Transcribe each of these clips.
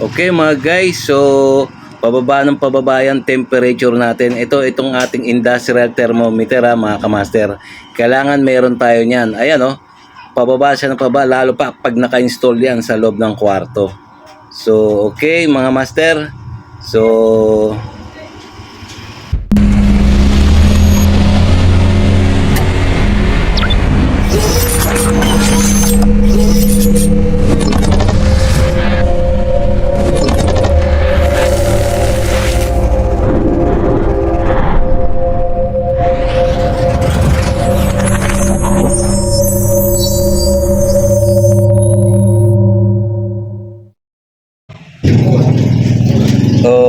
Okay mga guys, so pababa ng pababa yung temperature natin. Itong ating industrial thermometer mga kamaster. Kailangan meron tayo niyan. Ayan pababa siya ng pababa lalo pa pag naka-install yan sa loob ng kwarto. So okay mga master. So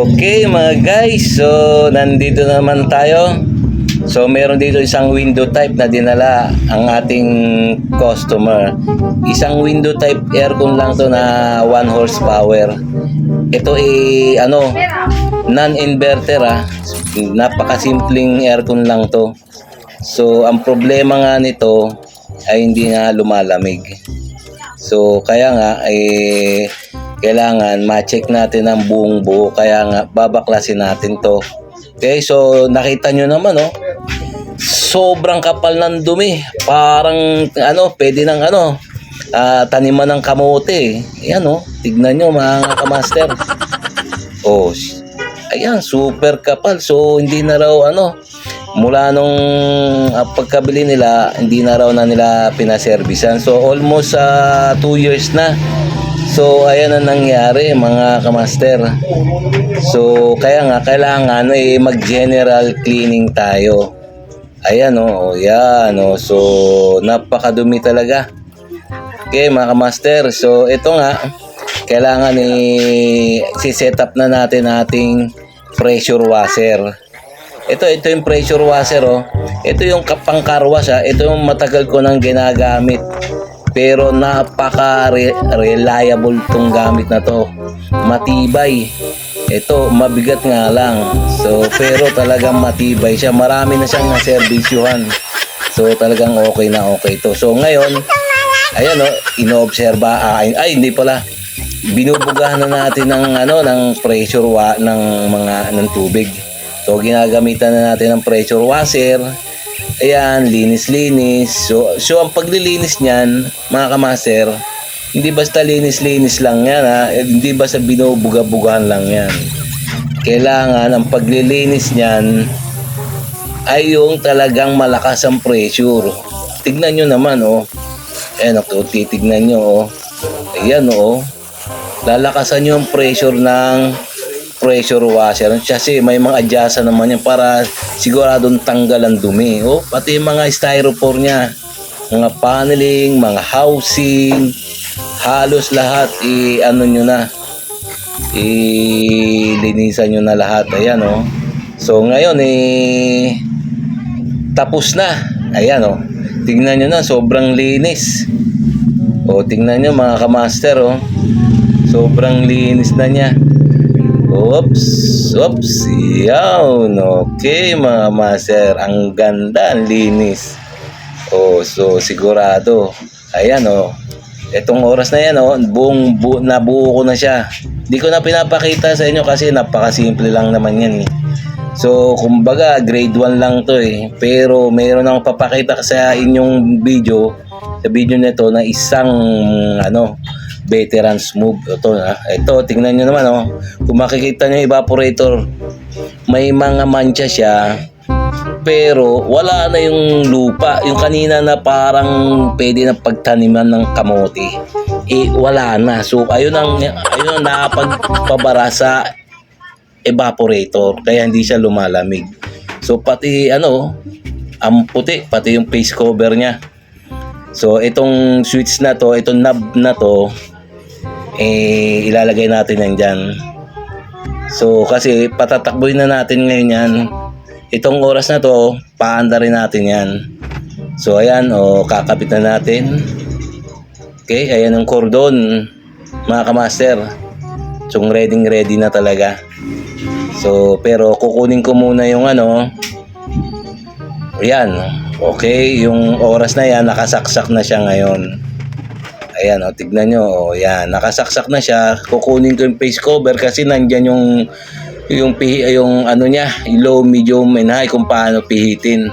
okay mga guys, so nandito naman tayo. So meron dito isang window type na dinala ang ating customer. Isang window type aircon lang to na 1 horsepower. Ito non-inverter Napakasimpleng aircon lang to. So ang problema nga nito ay hindi nga lumalamig. So kaya nga kailangan ma-check natin ang buong buo, kaya nga babaklasin natin to. Okay, so nakita nyo naman sobrang kapal ng dumi. Parang pwede ng taniman ng kamote. Ayan tignan nyo mga kamaster. Ayan, super kapal. So hindi na raw mula nung pagkabili nila, hindi na raw na nila pinaservisan. So almost 2 years na. So ayan ang nangyari mga kamaster. So kaya nga kailangan mag-general cleaning tayo. Ayan yan so napakadumi talaga. Okay mga kamaster. So ito nga kailangan si-set up na natin ating pressure washer. Ito yung pressure washer Ito yung pang-car wash Ito yung matagal ko nang ginagamit. Pero napaka-reliable tong gamit na to. Matibay. Ito, mabigat nga lang. So, pero talagang matibay siya. Marami na siyang naservisyuhan. So, talagang okay na okay to. So, ngayon, ayan inoobserba. Hindi pala. Binubugahan na natin ng pressure ng tubig. So, ginagamitan na natin ng pressure washer. Ayan, linis-linis. So ang paglilinis niyan, mga kamaster, hindi basta linis-linis lang yan Hindi basta binubuga-bugahan lang yan. Kailangan ang paglilinis niyan ay yung talagang malakas ang pressure. Tignan nyo naman Ayan titignan nyo Ayan lalakasan nyo ang pressure ng pressure washer kasi may mga adjustan naman yan para siguradong tanggal ang dumi pati yung mga styrofoam niya, mga paneling, mga housing, halos lahat linisan nyo na lahat. Ayan so ngayon tapos na. Ayan tingnan nyo na, sobrang linis. Tingnan nyo mga kamaster sobrang linis na niya. Oops. Yan. Okay mga master. Ang ganda, ang linis. So sigurado. Ayan Itong oras na yan nabuo ko na siya. Hindi ko na pinapakita sa inyo kasi napakasimple lang naman yan So kumbaga grade 1 lang to Pero mayroon akong papakita sa inyong video. Sa video nito na isang veteran's move. Ito tingnan nyo naman kung makikita nyo evaporator, may mga mancha siya pero wala na yung lupa. Yung kanina na parang pwede na pagtaniman ng kamote wala na. So ayun ang nakapagpabara sa evaporator kaya hindi siya lumalamig. So pati ang puti, pati yung face cover niya. So itong switch na to, itong knob na to ilalagay natin yan dyan. So kasi patatakboy na natin ngayon yan. Itong oras na to paanda rin natin yan. So ayan kakapit na natin. Okay, ayan ang cordon mga kamaster. So ready na talaga. So pero kukunin ko muna yung ayan. Okay, yung oras na yan nakasaksak na siya ngayon. Ayan, o, tignan nyo. O, yan, nakasaksak na siya. Kukunin ko yung face cover kasi nandyan yung ano niya, yung low, medium, and high kung paano pihitin.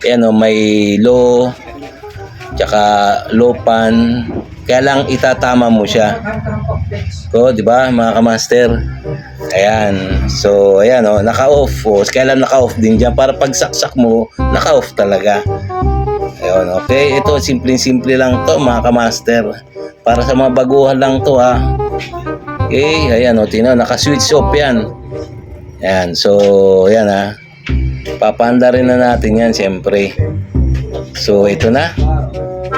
Ayan, o, may low, tsaka low pan. Kaya lang itatama mo siya. O, di ba, mga kamaster? Ayan. So, ayan, o, naka-off. O, kaya lang naka-off din dyan. Para pag saksak mo, naka-off talaga. Ayun, okay. Ito, simple-simple lang to mga kamaster. Para sa mga baguhan lang to, ha. Okay, ayan, o, tingnan, naka-switch off yan. Ayan, so, ayan, ha. Papanda rin na natin yan, siyempre. So, ito na.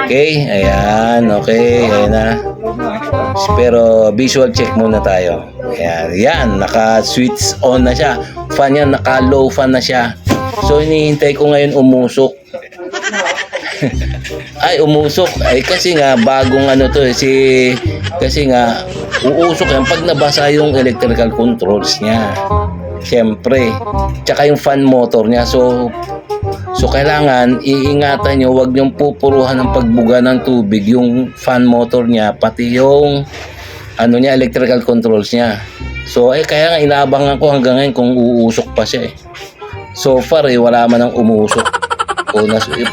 Okay, ayan, okay, ayan na. Pero, visual check muna tayo. Ayan, yan, naka-switch on na siya. Fan yan, naka-low fan na siya. So, hinihintay ko ngayon umusok. Ay, umusok. Ay, kasi nga, bagong ano to, kasi nga, uusok yan pag nabasa yung electrical controls niya. Siyempre. Tsaka yung fan motor niya. So kailangan, iingatan nyo, huwag nyong pupuruhan ng pagbuga ng tubig yung fan motor niya, pati yung, ano niya, electrical controls niya. So, kaya nga, inaabangan ko hanggang ngayon kung uusok pa siya, eh. So far, wala man ang umusok.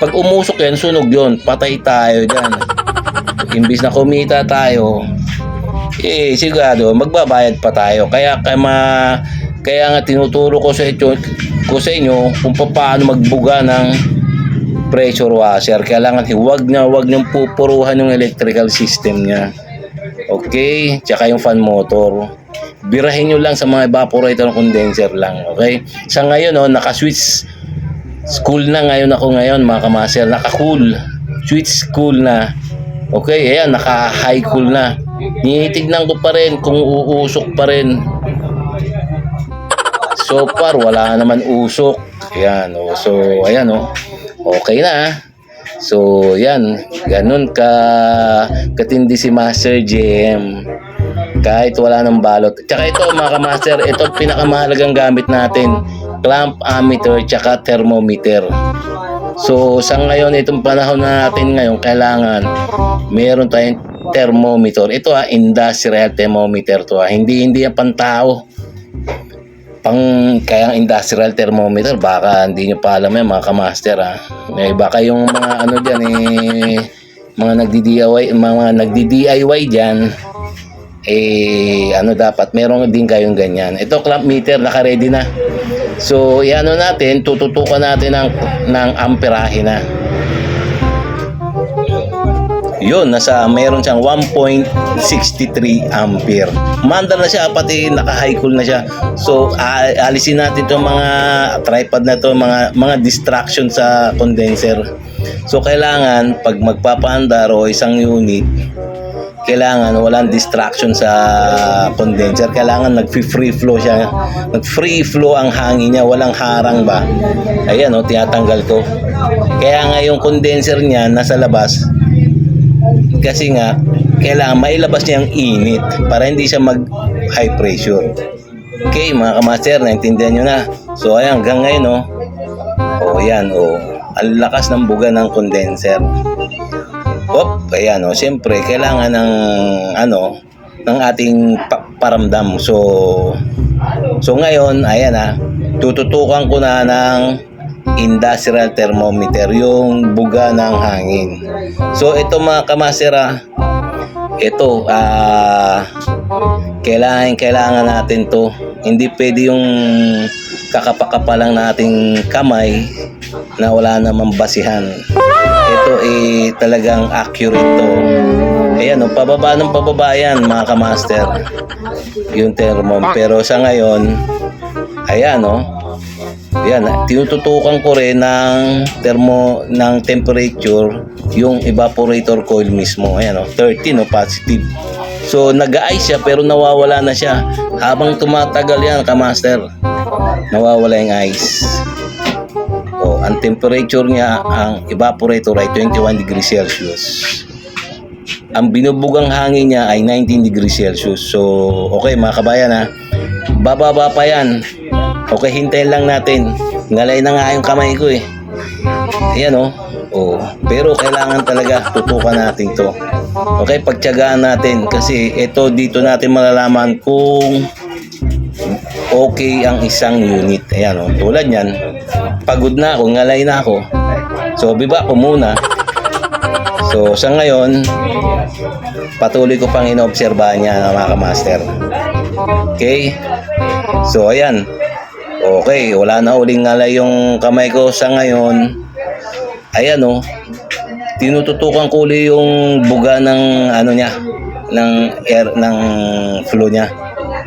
Pag umusok yan, sunog yun. Patay tayo dyan. Imbis na kumita tayo, sigurado, magbabayad pa tayo. Kaya nga tinuturo ko sa inyo kung paano magbuga ng pressure washer. Kailangan huwag niyong pupuruhan yung electrical system niya. Okay? Tsaka yung fan motor. Birahin nyo lang sa mga evaporator ng condenser lang. Okay? Sa ngayon, naka-switch cool na ako ngayon mga kamaster. Naka-cool. Switch cool na. Okay, ayan, naka-high cool na. Tinitignan ko pa rin kung uusok pa rin. So far, wala naman usok. Ayan, oh. So, ayan, oh. Okay na. So, yan. Ganun katindi si Master JM. Kahit wala ng balot. Tsaka ito, mga kamaster, ito pinakamahalagang gamit natin. Clamp ammeter tsaka thermometer. So sa ngayon, itong panahon na natin ngayon, kailangan meron tayong thermometer. Ito industrial thermometer to. Hindi yan pantao. Kaya industrial thermometer, baka hindi nyo pa alam yan mga kamaster, ha. Baka yung mga ano dyan, mga nagdi-DIY dyan, dapat meron din kayong ganyan. Ito clamp meter, naka-ready na. So, natin, tututukan natin ng amperahe na. Yun, meron siyang 1.63 ampere. Mandar na siya, pati naka-high cool na siya. So, alisin natin itong mga tripod na to, mga distraction sa condenser. So, kailangan, pag magpapaandar o isang unit, kailangan walang distraction sa condenser. Kailangan nag-free flow siya. Nag-free flow ang hangin niya, walang harang ba. Ayan, tinatanggal ko. Kaya nga yung condenser niya nasa labas. Kasi nga, kailangan mailabas niya ang init para hindi siya mag-high pressure. Okay, mga kamaster, naintindihan nyo na. So, ayan, hanggang ngayon, ayan, ang lakas ng buga ng condenser. Ayan, siyempre, kailangan ng ating paramdam. So ngayon, ayan, tututukan ko na ng industrial thermometer, yung buga ng hangin. So, ito mga kamaster, ito, kailangan natin to. Hindi pwede yung kakapakapa lang nating kamay na wala namang basihan. Ito talagang accurate to. Ayan, pababa ng pababa yan mga kamaster, yung thermom. Pero sa ngayon, ayan, yan, tinututukan ko rin ng temperature yung evaporator coil mismo. Ayan, 30, positive. So, nag-a-ice siya pero nawawala na siya. Habang tumatagal yan, kamaster, nawawala yung ice. Ang temperature niya, ang evaporator ay 21 degrees Celsius. Ang binubugang hangin niya ay 19 degrees Celsius. So, okay mga kabayan, bababa pa yan. Okay, hintayin lang natin. Ngalay na nga yung kamay ko, Ayan, Oh, pero kailangan talaga tutukan natin to. Okay, pagtiyagaan natin kasi ito dito natin malalaman kung okay ang isang unit. Ayan, oh, tulad yan. Pagod na ako, ngalay na ako. So, biba ko muna. So, sa ngayon, patuloy ko pang inoobserbahan niya mga kamaster. Okay? So, ayan. Okay, wala na uling ngalay yung kamay ko sa ngayon. Ayan, oh. Tinututukan ko ulit yung buga ng ano niya, ng air, ng flow niya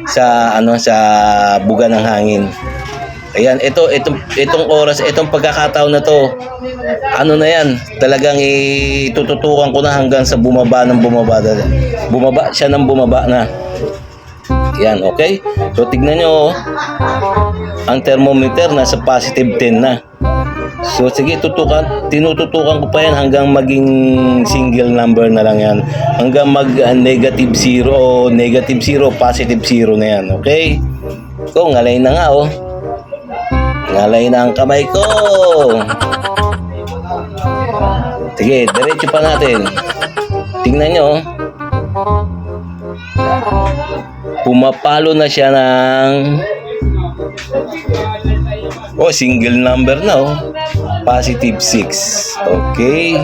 sa ano, sa buga ng hangin. Ayan, itong oras, itong pagkakataon na to, ano na yan, talagang itututukan ko na hanggang sa bumaba siya ng bumaba na. Yan, okay? So, tignan nyo, ang thermometer nasa positive 10 na. So, sige, tinututukan ko pa yan hanggang maging single number na lang yan. Hanggang negative 0 o negative 0, positive 0 na yan, okay? So, ngalay na nga, oh. Ngalay na ang kamay ko. Sige, diretso pa natin. Tingnan nyo. Pumapalo na siya ng single number na, oh. Positive 6. Okay.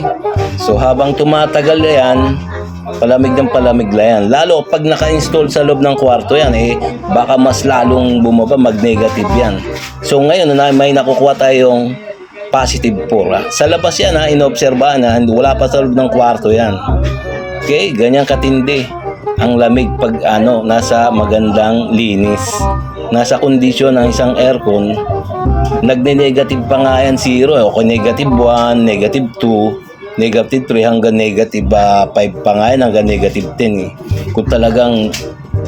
So, habang tumatagal na yan, palamig ng palamig na yan. Lalo pag naka-install sa loob ng kwarto yan, baka mas lalong bumaba, mag-negative yan. So, ngayon, may nakukuha tayong positive 4. Sa labas yan, inoobserbahan na, wala pa sa loob ng kwarto yan. Okay, ganyan katindi ang lamig pag nasa magandang linis. Nasa kondisyon ng isang aircon, nagne-negative pa nga yan 0. O negative 1, negative 2, negative 3 hanggang negative 5 pa nga yan, hanggang negative 10. Kung talagang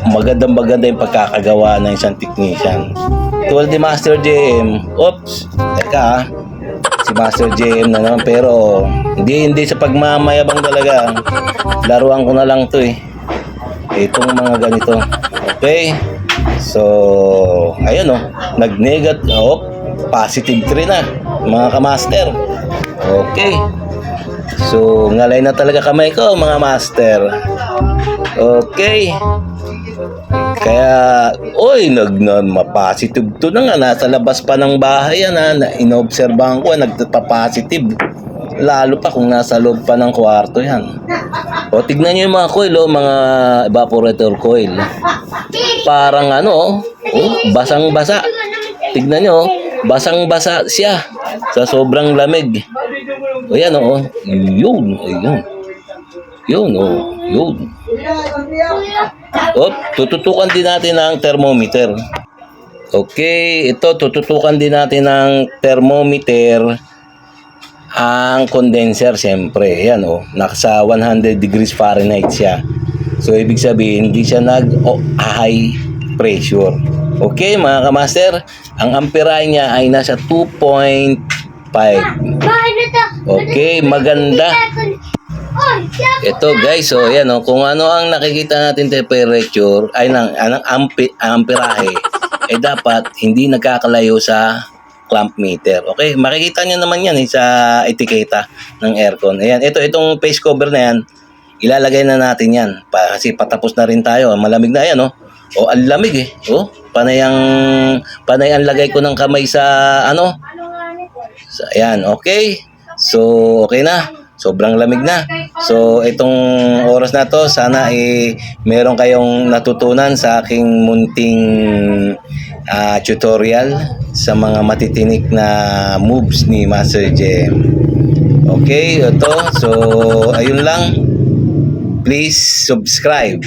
maganda yung pagkakagawa ng isang technician. Tulad ni Master JM, teka si Master JM na naman, pero hindi sa pagmamayabang talaga. Laruan ko na lang to itong mga ganito. Okay, so ayun, positive 3 na mga kamaster. Okay, so ngalay na talaga kamay ko mga master. Okay, kaya ma-positive to na nga, nasa labas pa ng bahay yan, inoobserbahan ko, nagpa-positive. Lalo pa kung nasa loob pa ng kwarto yan. O, tignan nyo yung mga coil, mga evaporator coil. Parang basang-basa. Tignan nyo, basang-basa siya sa sobrang lamig. O yan, yun. Tututukan din natin ang thermometer. Okay, ito tututukan din natin ng thermometer ang condenser, siyempre. Yan, nasa 100 degrees Fahrenheit siya. So, ibig sabihin, hindi siya high pressure. Okay, mga kamaster, ang amperahe niya ay nasa 2.5. Okay, maganda. Ito guys, yan, kung ano ang nakikita natin temperature ay ng amperahe, dapat hindi nagkakalayo sa clamp meter. Okay, makikita nyo naman yan sa etiketa ng aircon. Ayan, itong face cover na yan, ilalagay na natin yan kasi patapos na rin tayo. Malamig na yan, ang lamig panay ang lagay ko ng kamay sa ayan, okay. So, okay na. Sobrang lamig na. So, itong oras na to, sana meron kayong natutunan sa aking munting tutorial sa mga matitinik na moves ni Master JM. Okay, ito. So, ayun lang. Please subscribe.